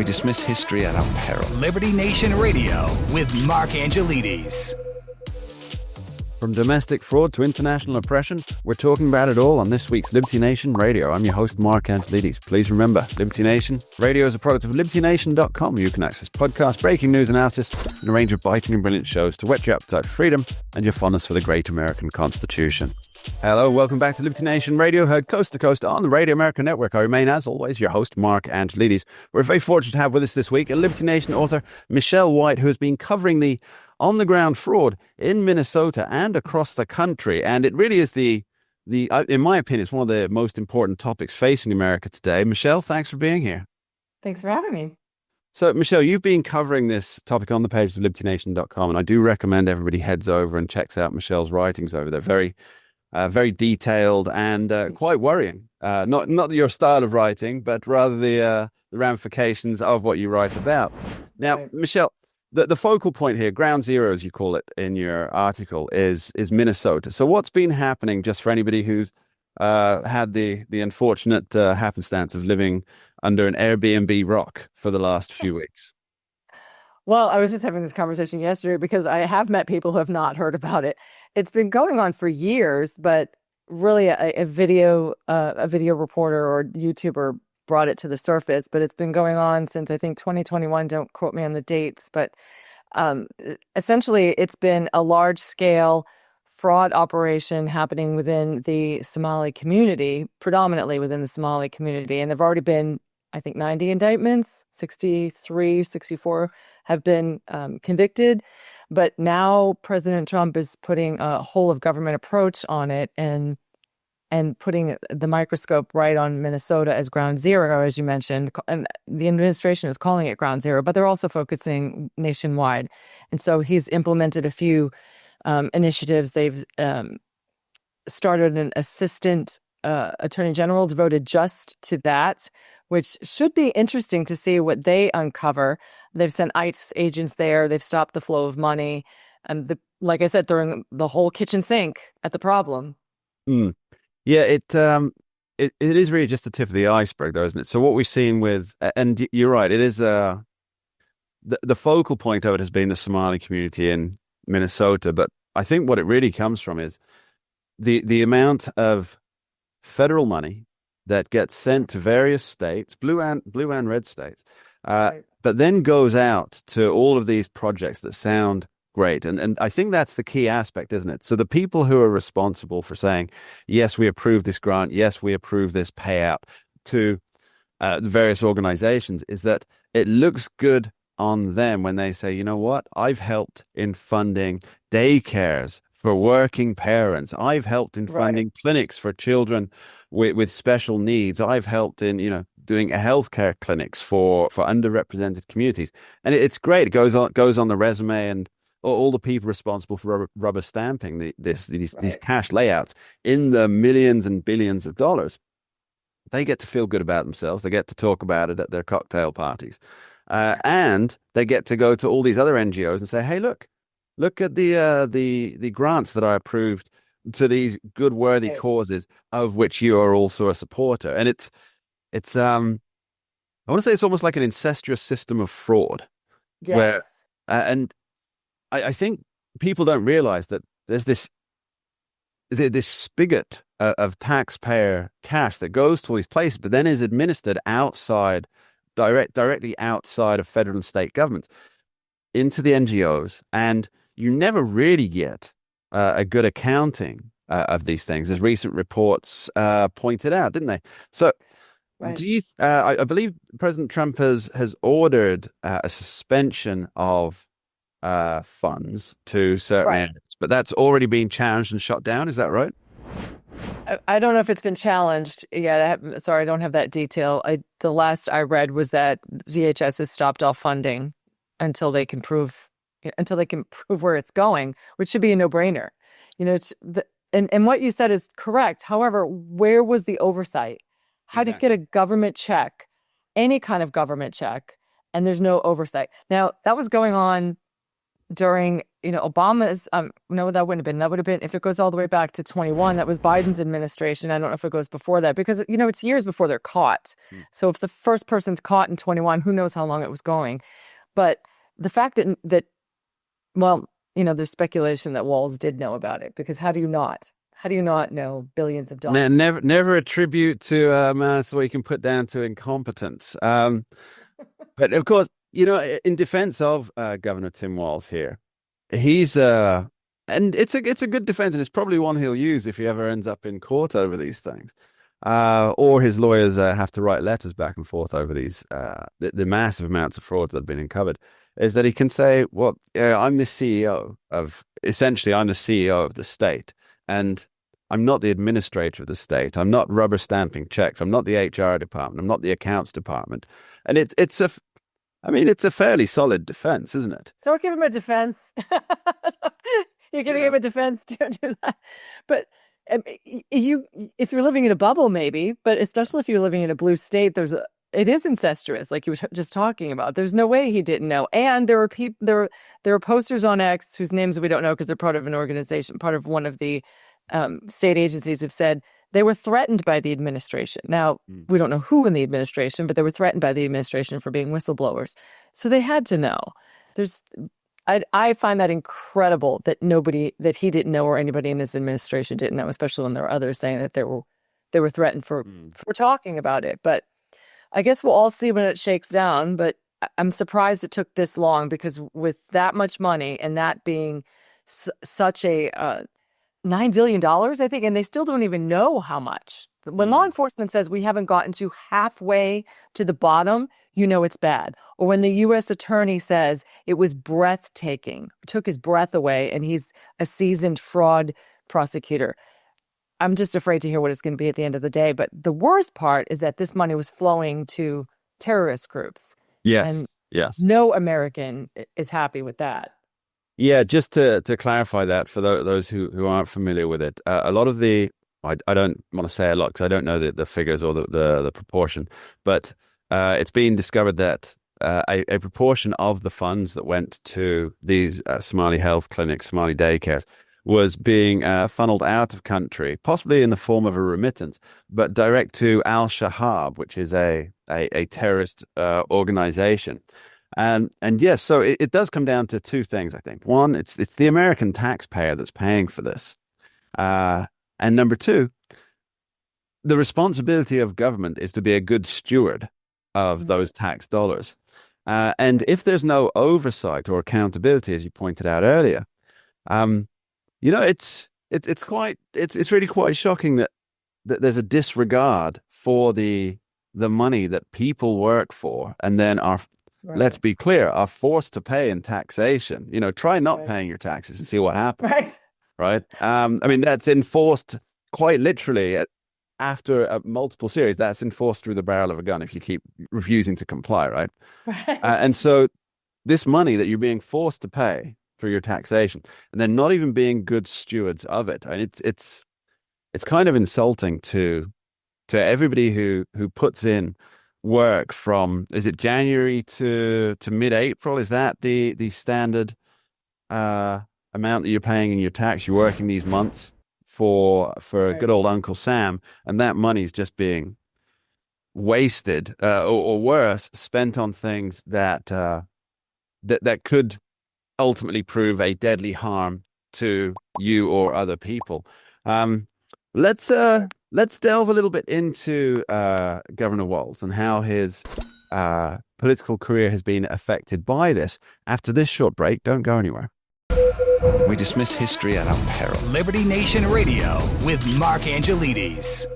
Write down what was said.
dismiss history at our peril. Liberty Nation Radio with Mark Angelides. From domestic fraud to international oppression, we're talking about it all on this week's Liberty Nation Radio. I'm your host, Mark Angelides. Please remember, Liberty Nation Radio is a product of LibertyNation.com. You can access podcasts, breaking news analysis, and a range of biting and brilliant shows to whet your appetite for freedom and your fondness for the great American Constitution. Hello, welcome back to Liberty Nation Radio, heard coast to coast on the Radio America Network. I remain, as always, your host, Mark Angelides. We're very fortunate to have with us this week a Liberty Nation author, Michele White, who has been covering the on-the-ground fraud in Minnesota and across the country. And it really is in my opinion, it's one of the most important topics facing America today. Michele, thanks for being here. Thanks for having me. So, Michele, you've been covering this topic on the pages of LibertyNation.com, and I do recommend everybody heads over and checks out Michele's writings over there. Very detailed and quite worrying. Not your style of writing, but rather the ramifications of what you write about. Now, right. Michele, the focal point here, ground zero, as you call it in your article, is Minnesota. So what's been happening, just for anybody who's had the unfortunate happenstance of living under an Airbnb rock for the last few weeks? Well, I was just having this conversation yesterday because I have met people who have not heard about it. It's been going on for years, but really a video reporter or YouTuber brought it to the surface, but it's been going on since I think 2021. Don't quote me on the dates, but essentially it's been a large scale fraud operation happening within the Somali community, predominantly within the Somali community. And there've already been, I think, 90 indictments, 63, 64 have been convicted. But now President Trump is putting a whole of government approach on it and putting the microscope right on Minnesota as ground zero, as you mentioned. And the administration is calling it ground zero, but they're also focusing nationwide. And so he's implemented a few initiatives. They've started an assistant attorney general devoted just to that, which should be interesting to see what they uncover. They've sent ICE agents there. They've stopped the flow of money. And like I said, throwing the whole kitchen sink at the problem. Mm. Yeah, it is really just the tip of the iceberg, though, isn't it? So what we've seen with, and you're right, it is the focal point of it has been the Somali community in Minnesota. But I think what it really comes from is the amount of federal money that gets sent to various states, blue and red states, right, but then goes out to all of these projects that sound great. And I think that's the key aspect, isn't it? So the people who are responsible for saying, yes, we approve this grant, yes, we approve this payout to the various organizations, is that it looks good on them when they say, you know what, I've helped in funding daycares for working parents. I've helped in funding clinics for children with special needs. I've helped in, doing healthcare clinics for underrepresented communities. And it's great. It goes on the resume, and all the people responsible for rubber stamping these cash layouts in the millions and billions of dollars, they get to feel good about themselves. They get to talk about it at their cocktail parties. And they get to go to all these other NGOs and say, hey, look at the grants that I approved to these good, worthy causes, of which you are also a supporter. And it's I want to say it's almost like an incestuous system of fraud. Yes. And I think people don't realize that there's this spigot of taxpayer cash that goes to all these places, but then is administered directly outside of federal and state governments into the NGOs, and you never really get a good accounting of these things, as recent reports pointed out, didn't they? So, do you? I believe President Trump has ordered a suspension of funds to certain areas, but that's already been challenged and shot down. Is that right? I don't know if it's been challenged yet. Sorry, I don't have that detail. The last I read was that DHS has stopped all funding until they can prove where it's going, which should be a no-brainer. And what you said is correct. However, where was the oversight? How to get a government check, any kind of government check, and there's no oversight. Now, that was going on during, Obama's, no, that wouldn't have been. That would have been, if it goes all the way back to 21, that was Biden's administration. I don't know if it goes before that because, it's years before they're caught. So if the first person's caught in 21, who knows how long it was going. But the fact that there's speculation that Walz did know about it, because how do you not? How do you not know billions of dollars? Never attribute to that's what you can put down to incompetence. But of course, in defense of Governor Tim Walz here, he's and it's a good defense, and it's probably one he'll use if he ever ends up in court over these things, or his lawyers have to write letters back and forth over these the massive amounts of fraud that have been uncovered. Is that he can say, well, I'm the CEO of the state, and I'm not the administrator of the state. I'm not rubber stamping checks. I'm not the HR department. I'm not the accounts department. And it's a fairly solid defense, isn't it? Don't give him a defense. You're giving him a defense. Don't do that. But if you're living in a bubble, maybe, but especially if you're living in a blue state, it is incestuous, like you were just talking about. There's no way he didn't know. And there are posters on X whose names we don't know because they're part of an organization, part of one of the state agencies, who've said they were threatened by the administration. Now, we don't know who in the administration, but they were threatened by the administration for being whistleblowers. So they had to know. I find that incredible that he didn't know, or anybody in his administration didn't know, especially when there were others saying that they were threatened for talking about it. But I guess we'll all see when it shakes down. But I'm surprised it took this long, because with that much money and that being such a $9 billion, I think, and they still don't even know how much. When law enforcement says we haven't gotten to halfway to the bottom, it's bad. Or when the U.S. attorney says it was breathtaking, took his breath away, and he's a seasoned fraud prosecutor. I'm just afraid to hear what it's going to be at the end of the day. But the worst part is that this money was flowing to terrorist groups. Yes. And yes. No American is happy with that. Yeah, just to clarify that for those who aren't familiar with it, a lot of I don't want to say a lot because I don't know the figures or the proportion, but it's been discovered that a proportion of the funds that went to these Somali health clinics, Somali daycares, was being funneled out of country, possibly in the form of a remittance, but direct to Al-Shahab, which is a terrorist organization. And yes, so it does come down to two things, I think. One, it's the American taxpayer that's paying for this. And number two, the responsibility of government is to be a good steward of those tax dollars. And if there's no oversight or accountability, as you pointed out earlier, it's really quite shocking that there's a disregard for the money that people work for and then are, let's be clear, are forced to pay in taxation. Try not paying your taxes and see what happens. Right. That's enforced quite literally after multiple series. That's enforced through the barrel of a gun if you keep refusing to comply. Right. And so this money that you're being forced to pay for your taxation, and then not even being good stewards of it. And it's kind of insulting to everybody who puts in work from, is it January to mid-April? Is that the standard amount that you're paying in your tax? You're working these months for good old Uncle Sam, and that money's just being wasted, or worse, spent on things that could ultimately prove a deadly harm to you or other people. Let's delve a little bit into Governor Walz and how his political career has been affected by this. After this short break, don't go anywhere. We dismiss history at our peril. Liberty Nation Radio with Mark Angelides.